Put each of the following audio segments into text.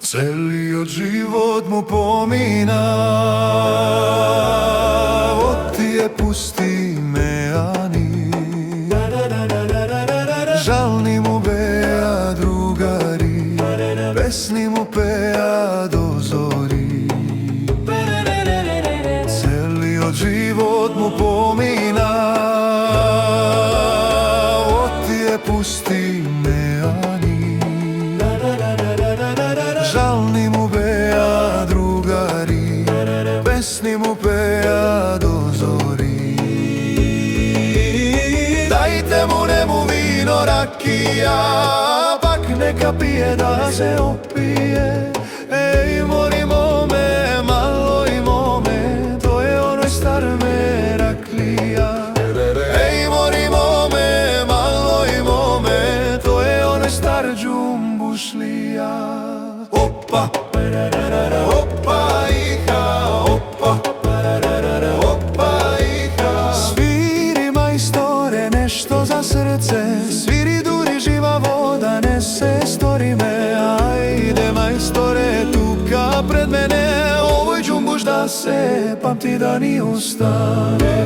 Celý život mu pomína, od tie pustý meány. Žalný mu beja drugari, pesny mu peja do zory. Celý život mu pomína, od tie pustý meány. Žalný mu beja drugari, pesny mu peja do zory. Dajte mu nemu víno rakija, pak neka pije da se opije. Ej, mori mome, maloj mome, to je onoj star Meraklija. Ej, mori mome, maloj mome, to je onoj star Džumbušlija. Opa, opa iha, opa, opa iha. Sviri majstore nešto za srce, sviri duri živa voda nese stori me. Ajde majstore tuka pred mene, ovoj džumbuš da se pamti da ni ustane.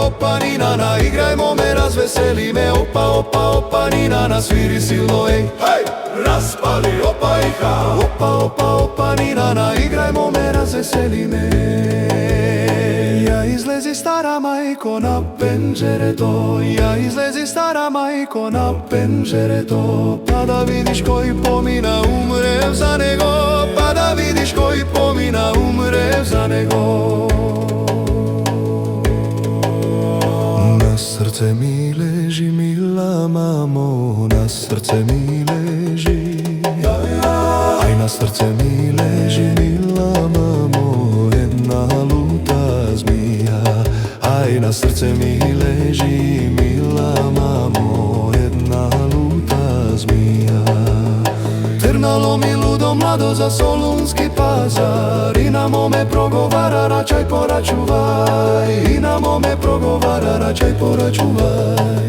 Opa, ninana, igrajmo me, razveseli me. Opa, opa, ninana, sviri silno, ej, hej! Raspali, opa, iha. Opa, ninana, igrajmo me, razveseli me. Ja izlezi stara majko na penđereto, ja izlezi stara majko na penđereto, pa da vidiš koji pomina, umrem za nego, pa da vidiš koji pomina, umrem za nego. Na srce mi leži, mila mamo, na srce mi leži. Aj, na srce mi leži, mila mamo, jedna luta zmija. Aj, na srce mi leži, mila mamo, jedna luta zmija. Trnalo mi ludo mlado za Solunski pazar, i na mome progovara račaj poračuvaj, i na mome progovara račaj poračuvaj.